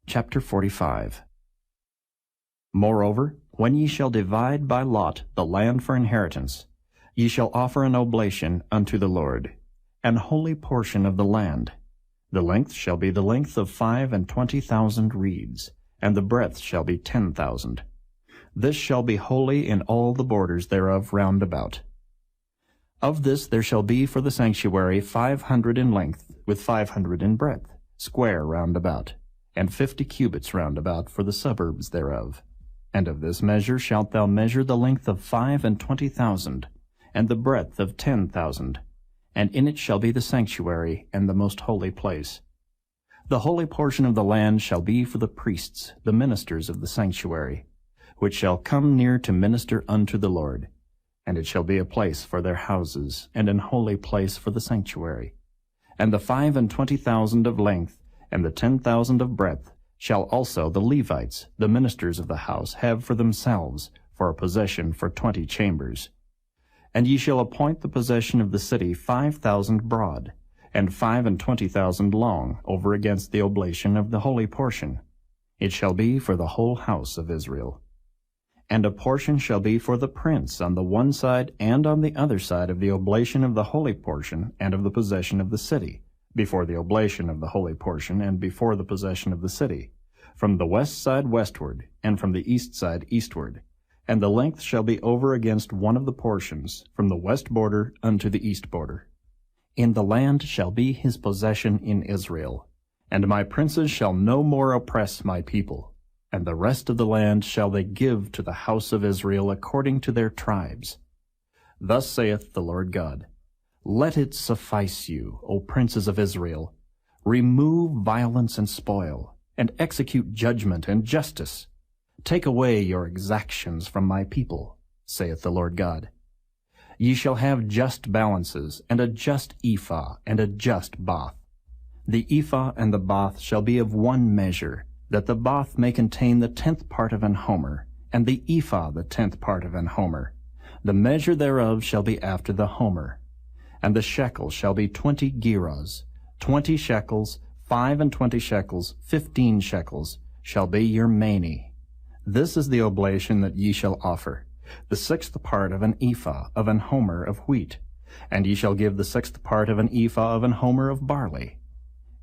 Chapter 45. Moreover, when ye shall divide by lot the land for inheritance, ye shall offer an oblation unto the Lord, an holy portion of the land. The length shall be the length of 25,000 reeds, and the breadth shall be 10,000. This shall be holy in all the borders thereof round about. Of this there shall be for the sanctuary 500 in length, with 500 in breadth, square round about, and 50 cubits round about for the suburbs thereof. And of this measure shalt thou measure the length of 25,000, and the breadth of 10,000, and in it shall be the sanctuary and the most holy place. The holy portion of the land shall be for the priests, the ministers of the sanctuary, which shall come near to minister unto the Lord. And it shall be a place for their houses, and an holy place for the sanctuary. And the 25,000 of length, and the 10,000 of breadth, shall also the Levites, the ministers of the house, have for themselves, for a possession for 20 chambers. And ye shall appoint the possession of the city 5,000 broad, and 25,000 long, over against the oblation of the holy portion. It shall be for the whole house of Israel. And a portion shall be for the prince on the one side and on the other side of the oblation of the holy portion and of the possession of the city, before the oblation of the holy portion and before the possession of the city, from the west side westward, and from the east side eastward. And the length shall be over against one of the portions, from the west border unto the east border. In the land shall be his possession in Israel. And my princes shall no more oppress my people. And the rest of the land shall they give to the house of Israel according to their tribes. Thus saith the Lord God, Let it suffice you, O princes of Israel. Remove violence and spoil, and execute judgment and justice. Take away your exactions from my people, saith the Lord God. Ye shall have just balances, and a just ephah, and a just bath. The ephah and the bath shall be of one measure, that the bath may contain the 10th part of an homer, and the ephah the 10th part of an homer. The measure thereof shall be after the homer. And the shekel shall be 20 gerahs, 20 shekels, 25 shekels, 15 shekels, shall be your mani. This is the oblation that ye shall offer, the 6th part of an ephah of an homer of wheat, and ye shall give the 6th part of an ephah of an homer of barley.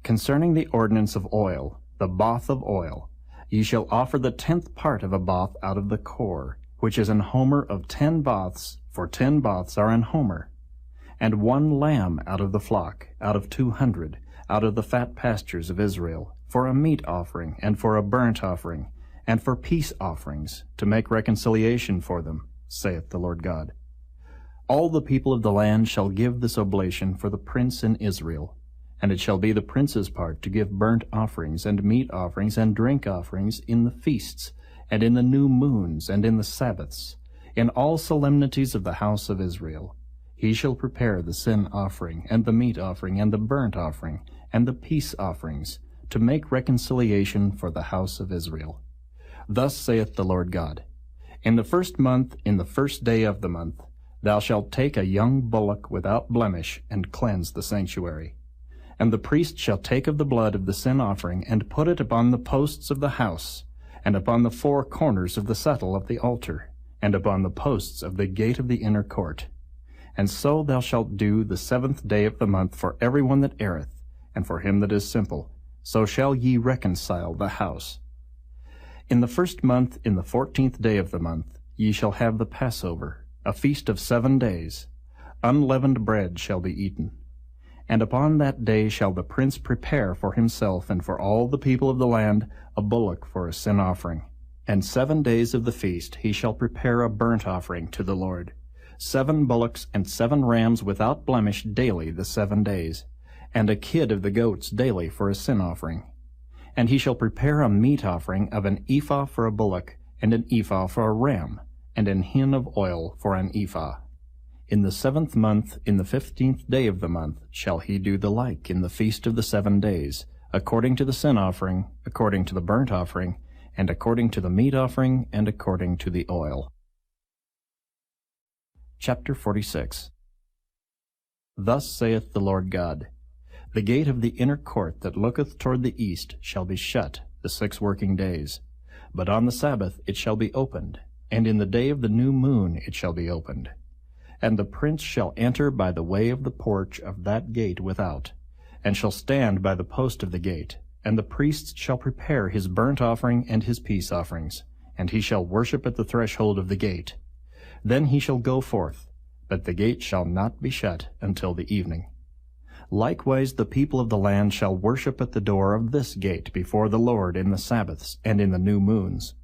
Concerning the ordinance of oil, the bath of oil, ye shall offer the 10th part of a bath out of the core, which is an homer of 10 baths, for 10 baths are an homer. And 1 lamb out of the flock, out of 200, out of the fat pastures of Israel, for a meat offering, and for a burnt offering, and for peace offerings, to make reconciliation for them, saith the Lord God. All the people of the land shall give this oblation for the prince in Israel. And it shall be the prince's part to give burnt offerings, and meat offerings, and drink offerings in the feasts, and in the new moons, and in the Sabbaths, in all solemnities of the house of Israel. He shall prepare the sin offering, and the meat offering, and the burnt offering, and the peace offerings, to make reconciliation for the house of Israel. Thus saith the Lord God, In the 1st month, in the 1st day of the month, thou shalt take a young bullock without blemish, and cleanse the sanctuary. And the priest shall take of the blood of the sin offering, and put it upon the posts of the house, and upon the 4 corners of the settle of the altar, and upon the posts of the gate of the inner court. And so thou shalt do the 7th day of the month for every one that erreth, and for him that is simple. So shall ye reconcile the house. In the 1st month, in the 14th day of the month, ye shall have the Passover, a feast of 7 days. Unleavened bread shall be eaten. And upon that day shall the prince prepare for himself and for all the people of the land a bullock for a sin offering. And 7 days of the feast he shall prepare a burnt offering to the Lord, 7 bullocks and 7 rams without blemish daily the 7 days, and a kid of the goats daily for a sin offering. And he shall prepare a meat offering of an ephah for a bullock, and an ephah for a ram, and an hin of oil for an ephah. In the 7th month, in the 15th day of the month, shall he do the like in the feast of the 7 days, according to the sin offering, according to the burnt offering, and according to the meat offering, and according to the oil. Chapter 46. Thus saith the Lord God, The gate of the inner court that looketh toward the east shall be shut, the 6 working days. But on the Sabbath it shall be opened, and in the day of the new moon it shall be opened. And the prince shall enter by the way of the porch of that gate without, and shall stand by the post of the gate, and the priest shall prepare his burnt offering and his peace offerings, and he shall worship at the threshold of the gate. Then he shall go forth, but the gate shall not be shut until the evening. Likewise the people of the land shall worship at the door of this gate before the Lord in the Sabbaths and in the new moons.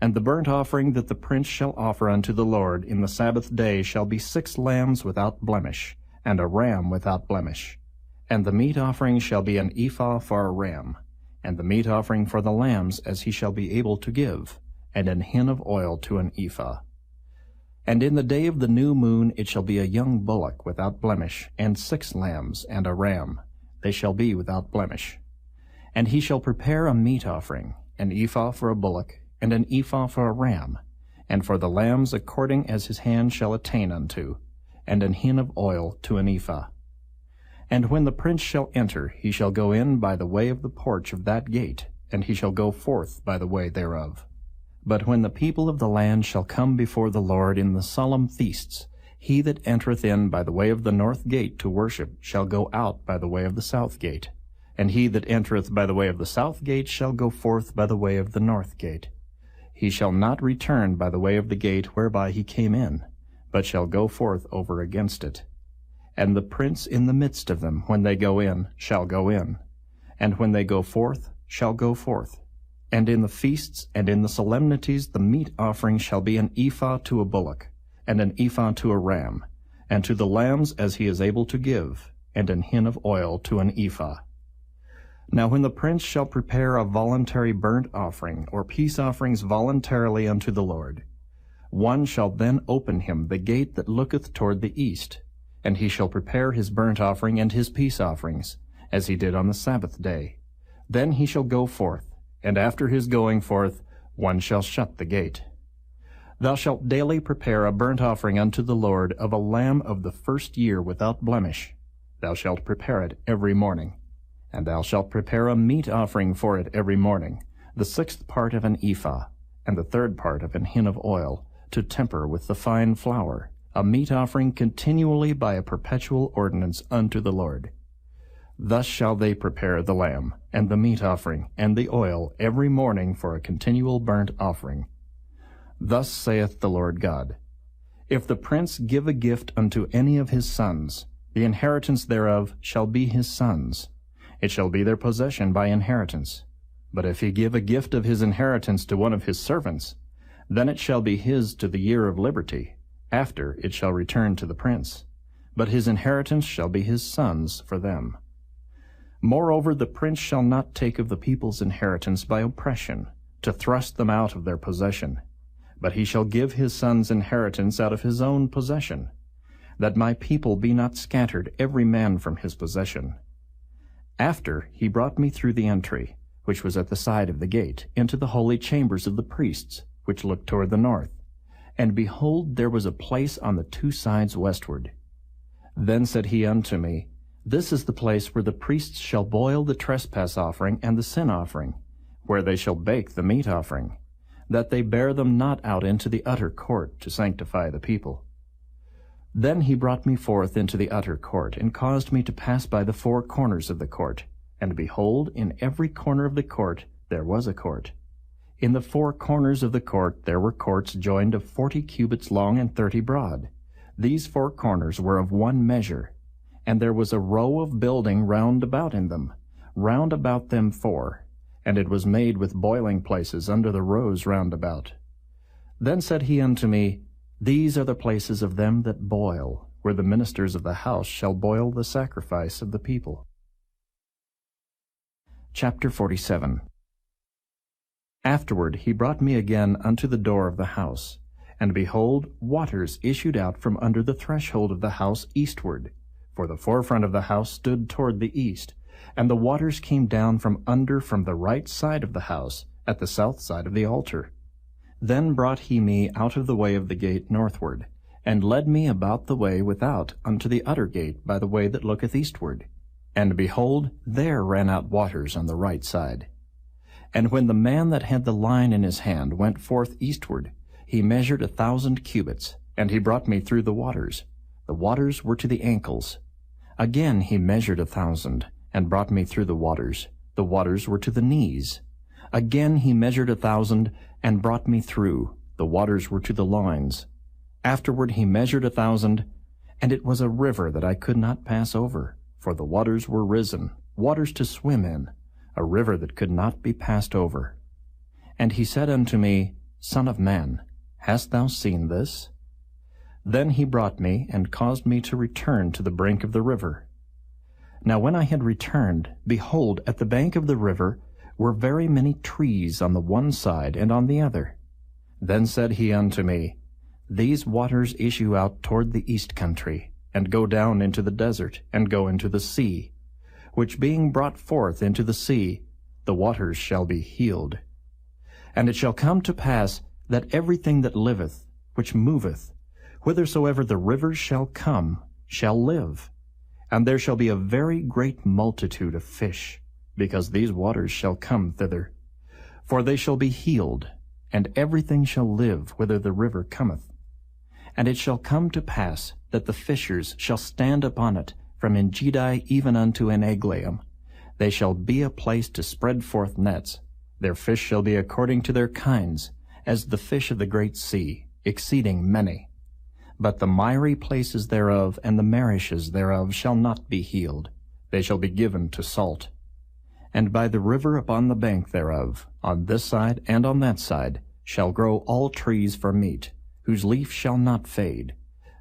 And the burnt offering that the prince shall offer unto the Lord in the Sabbath day shall be 6 lambs without blemish, and a ram without blemish. And the meat offering shall be an ephah for a ram, and the meat offering for the lambs as he shall be able to give, and an hin of oil to an ephah. And in the day of the new moon it shall be a young bullock without blemish, and 6 lambs, and a ram. They shall be without blemish. And he shall prepare a meat offering, an ephah for a bullock, and an ephah for a ram, and for the lambs according as his hand shall attain unto, and an hin of oil to an ephah. And when the prince shall enter, he shall go in by the way of the porch of that gate, and he shall go forth by the way thereof. But when the people of the land shall come before the Lord in the solemn feasts, he that entereth in by the way of the north gate to worship shall go out by the way of the south gate, and he that entereth by the way of the south gate shall go forth by the way of the north gate. He shall not return by the way of the gate whereby he came in, but shall go forth over against it. And the prince in the midst of them, when they go in, shall go in, and when they go forth, shall go forth. And in the feasts and in the solemnities the meat offering shall be an ephah to a bullock, and an ephah to a ram, and to the lambs as he is able to give, and an hin of oil to an ephah. Now when the prince shall prepare a voluntary burnt offering, or peace offerings voluntarily unto the Lord, one shall then open him the gate that looketh toward the east, and he shall prepare his burnt offering and his peace offerings, as he did on the Sabbath day. Then he shall go forth, and after his going forth, one shall shut the gate. Thou shalt daily prepare a burnt offering unto the Lord of a lamb of the first year without blemish. Thou shalt prepare it every morning. And thou shalt prepare a meat offering for it every morning, the 6th part of an ephah, and the 3rd part of an hin of oil, to temper with the fine flour, a meat offering continually by a perpetual ordinance unto the Lord. Thus shall they prepare the lamb, and the meat offering, and the oil every morning for a continual burnt offering. Thus saith the Lord God, If the prince give a gift unto any of his sons, the inheritance thereof shall be his sons. It shall be their possession by inheritance. But if he give a gift of his inheritance to one of his servants, then it shall be his to the year of liberty. After it shall return to the prince. But his inheritance shall be his sons for them. Moreover, the prince shall not take of the people's inheritance by oppression, to thrust them out of their possession. But he shall give his sons inheritance out of his own possession, that my people be not scattered every man from his possession. After he brought me through the entry, which was at the side of the gate, into the holy chambers of the priests, which looked toward the north. And behold, there was a place on the 2 sides westward. Then said he unto me, This is the place where the priests shall boil the trespass offering and the sin offering, where they shall bake the meat offering, that they bear them not out into the utter court to sanctify the people. Then he brought me forth into the utter court, and caused me to pass by the 4 corners of the court. And behold, in every corner of the court there was a court. In the 4 corners of the court there were courts joined of 40 cubits long and 30 broad. These 4 corners were of one measure. And there was a row of building round about in them, round about them 4. And it was made with boiling places under the rows round about. Then said he unto me, These are the places of them that boil, where the ministers of the house shall boil the sacrifice of the people. Chapter 47. Afterward he brought me again unto the door of the house, and behold, waters issued out from under the threshold of the house eastward, for the forefront of the house stood toward the east, and the waters came down from under from the right side of the house, at the south side of the altar. Then brought he me out of the way of the gate northward, and led me about the way without unto the utter gate by the way that looketh eastward. And behold, there ran out waters on the right side. And when the man that had the line in his hand went forth eastward, he measured 1,000 cubits, and he brought me through the waters. The waters were to the ankles. Again he measured 1,000, and brought me through the waters. The waters were to the knees. Again he measured 1,000, and brought me through. The waters were to the loins. Afterward he measured 1,000, and it was a river that I could not pass over, for the waters were risen, waters to swim in, a river that could not be passed over. And he said unto me, Son of man, hast thou seen this? Then he brought me, and caused me to return to the brink of the river. Now when I had returned, behold, at the bank of the river were very many trees on the one side and on the other. Then said he unto me, These waters issue out toward the east country, and go down into the desert, and go into the sea, which being brought forth into the sea, the waters shall be healed. And it shall come to pass that everything that liveth, which moveth, whithersoever the rivers shall come, shall live. And there shall be a very great multitude of fish, because these waters shall come thither. For they shall be healed, and everything shall live whither the river cometh. And it shall come to pass that the fishers shall stand upon it, from Engedi even unto Eneglaim. They shall be a place to spread forth nets. Their fish shall be according to their kinds, as the fish of the great sea, exceeding many. But the miry places thereof and the marishes thereof shall not be healed. They shall be given to salt. And by the river upon the bank thereof, on this side and on that side, shall grow all trees for meat, whose leaf shall not fade,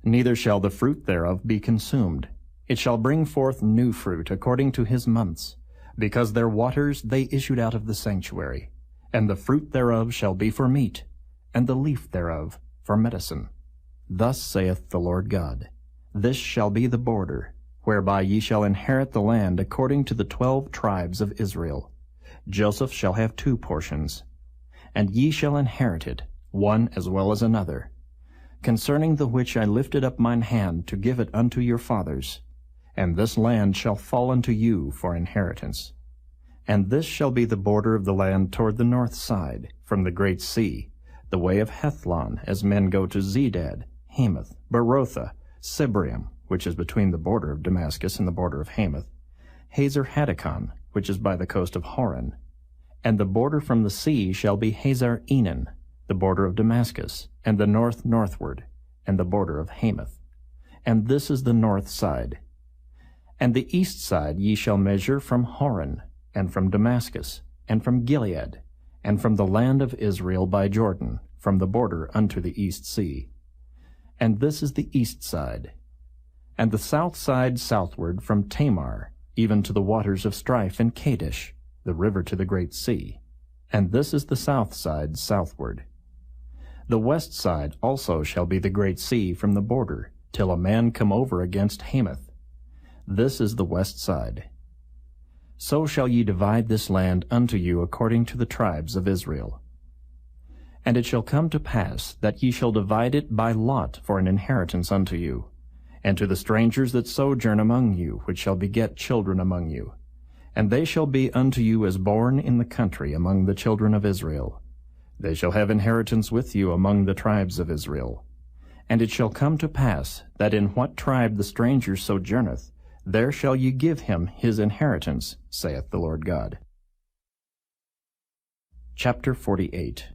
neither shall the fruit thereof be consumed. It shall bring forth new fruit according to his months, because their waters they issued out of the sanctuary. And the fruit thereof shall be for meat, and the leaf thereof for medicine. Thus saith the Lord God, This shall be the border, whereby ye shall inherit the land according to the 12 tribes of Israel. Joseph shall have 2 portions, and ye shall inherit it, one as well as another, concerning the which I lifted up mine hand to give it unto your fathers. And this land shall fall unto you for inheritance. And this shall be the border of the land toward the north side, from the great sea, the way of Hethlon, as men go to Zedad, Hamath, Berotha, Sibrium, which is between the border of Damascus and the border of Hamath, Hazar Hatticon, which is by the coast of Horon. And the border from the sea shall be Hazar Enan, the border of Damascus, and the north northward, and the border of Hamath. And this is the north side. And the east side ye shall measure from Horon, and from Damascus, and from Gilead, and from the land of Israel by Jordan, from the border unto the east sea. And this is the east side. And the south side southward from Tamar, even to the waters of strife in Kadesh, the river to the great sea. And this is the south side southward. The west side also shall be the great sea from the border, till a man come over against Hamath. This is the west side. So shall ye divide this land unto you according to the tribes of Israel. And it shall come to pass that ye shall divide it by lot for an inheritance unto you, and to the strangers that sojourn among you, which shall beget children among you. And they shall be unto you as born in the country among the children of Israel. They shall have inheritance with you among the tribes of Israel. And it shall come to pass that in what tribe the stranger sojourneth, there shall ye give him his inheritance, saith the Lord God. Chapter 48.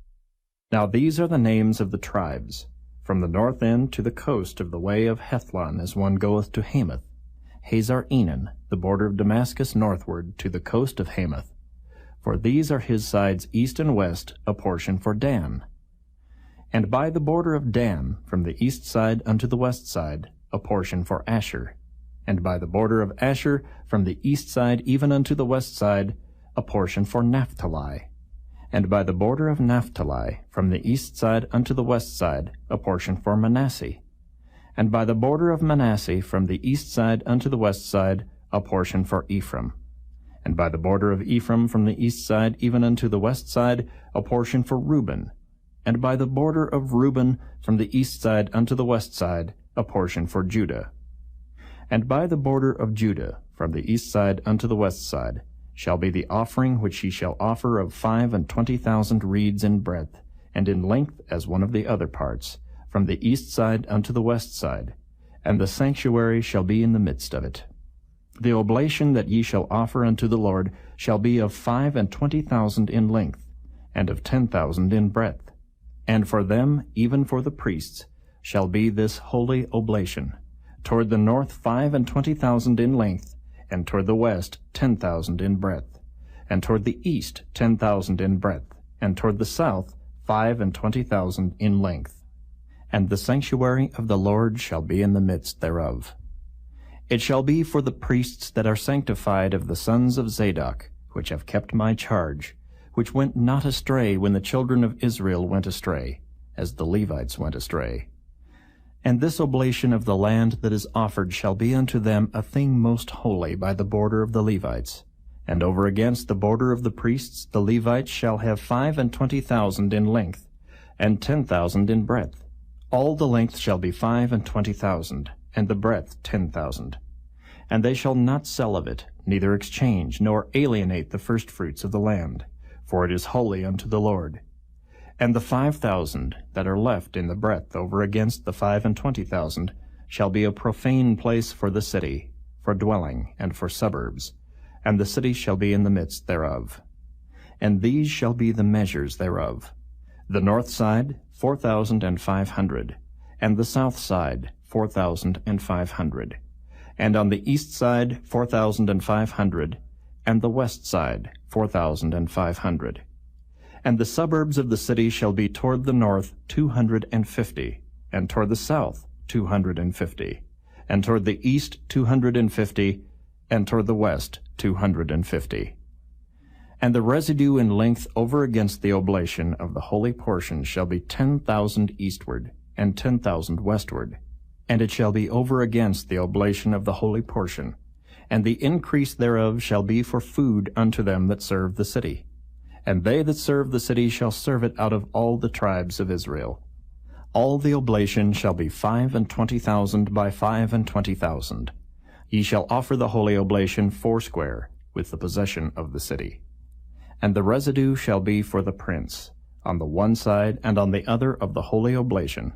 Now these are the names of the tribes, from the north end to the coast of the way of Hethlon, as one goeth to Hamath, Hazar Enan, the border of Damascus northward to the coast of Hamath. For these are his sides east and west, a portion for Dan. And by the border of Dan, from the east side unto the west side, a portion for Asher. And by the border of Asher, from the east side even unto the west side, a portion for Naphtali. And by the border of Naphtali, from the east side unto the west side, a portion for Manasseh. And by the border of Manasseh, from the east side unto the west side, a portion for Ephraim. And by the border of Ephraim, from the east side even unto the west side, a portion for Reuben. And by the border of Reuben, from the east side unto the west side, a portion for Judah. And by the border of Judah, from the east side unto the west side, shall be the offering which ye shall offer of 25,000 reeds in breadth, and in length as one of the other parts, from the east side unto the west side, and the sanctuary shall be in the midst of it. The oblation that ye shall offer unto the Lord shall be of 25,000 in length, and of 10,000 in breadth. And for them, even for the priests, shall be this holy oblation, toward the north 25,000 in length, and toward the west 10,000 in breadth, and toward the east 10,000 in breadth, and toward the south 25,000 in length. And the sanctuary of the Lord shall be in the midst thereof. It shall be for the priests that are sanctified of the sons of Zadok, which have kept my charge, which went not astray when the children of Israel went astray, as the Levites went astray. And this oblation of the land that is offered shall be unto them a thing most holy by the border of the Levites. And over against the border of the priests the Levites shall have 25,000 in length, and 10,000 in breadth. All the length shall be 25,000, and the breadth 10,000. And they shall not sell of it, neither exchange, nor alienate the firstfruits of the land, for it is holy unto the Lord. And the 5,000 that are left in the breadth over against the 25,000 shall be a profane place for the city, for dwelling, and for suburbs, and the city shall be in the midst thereof. And these shall be the measures thereof: the north side 4,500, and the south side 4,500, and on the east side 4,500, and the west side 4,500. And the suburbs of the city shall be toward the north 250, and toward the south 250, and toward the east 250, and toward the west 250. And the residue in length over against the oblation of the holy portion shall be 10,000 eastward, and 10,000 westward. And it shall be over against the oblation of the holy portion, and the increase thereof shall be for food unto them that serve the city. And they that serve the city shall serve it out of all the tribes of Israel. All the oblation shall be 25,000 by 25,000. Ye shall offer the holy oblation foursquare, with the possession of the city. And the residue shall be for the prince, on the one side and on the other of the holy oblation,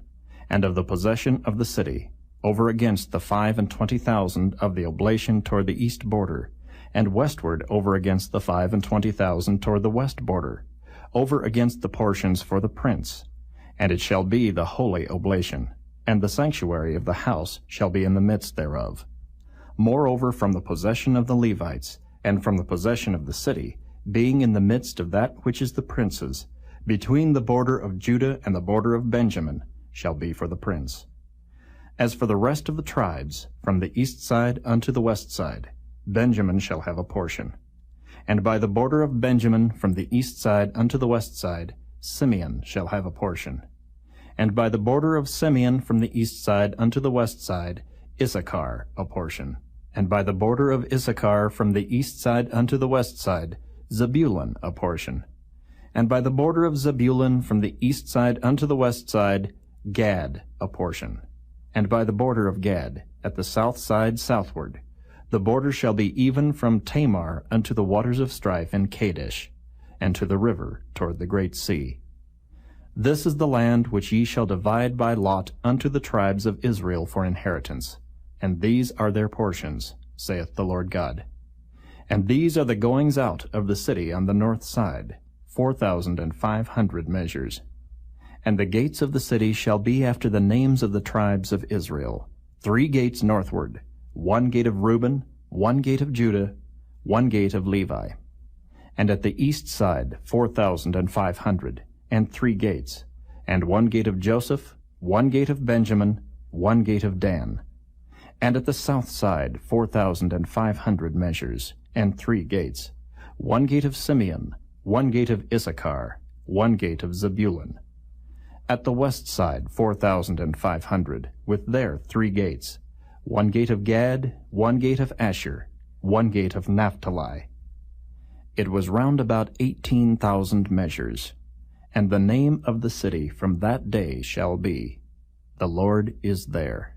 and of the possession of the city, over against the 25,000 of the oblation toward the east border, and westward over against the 25,000 toward the west border, over against the portions for the prince. And it shall be the holy oblation, and the sanctuary of the house shall be in the midst thereof. Moreover, from the possession of the Levites, and from the possession of the city, being in the midst of that which is the prince's, between the border of Judah and the border of Benjamin, shall be for the prince. As for the rest of the tribes, from the east side unto the west side, Benjamin shall have a portion. And by the border of Benjamin, from the east side unto the west side, Simeon shall have a portion. And by the border of Simeon, from the east side unto the west side, Issachar a portion. And by the border of Issachar, from the east side unto the west side, Zebulun a portion. And by the border of Zebulun, from the east side unto the west side, Gad a portion. And by the border of Gad, at the south side southward, the border shall be even from Tamar unto the waters of strife in Kadesh, and to the river toward the great sea. This is the land which ye shall divide by lot unto the tribes of Israel for inheritance, and these are their portions, saith the Lord God. And these are the goings out of the city on the north side, 4,500 measures. And the gates of the city shall be after the names of the tribes of Israel, 3 gates northward, 1 gate of Reuben, 1 gate of Judah, 1 gate of Levi. And at the east side 4,500, and 3 gates, and 1 gate of Joseph, 1 gate of Benjamin, 1 gate of Dan. And at the south side 4,500 measures, and 3 gates, 1 gate of Simeon, 1 gate of Issachar, 1 gate of Zebulun. At the west side 4,500, with their 3 gates, 1 gate of Gad, 1 gate of Asher, 1 gate of Naphtali. It was round about 18,000 measures. And the name of the city from that day shall be, The Lord is there.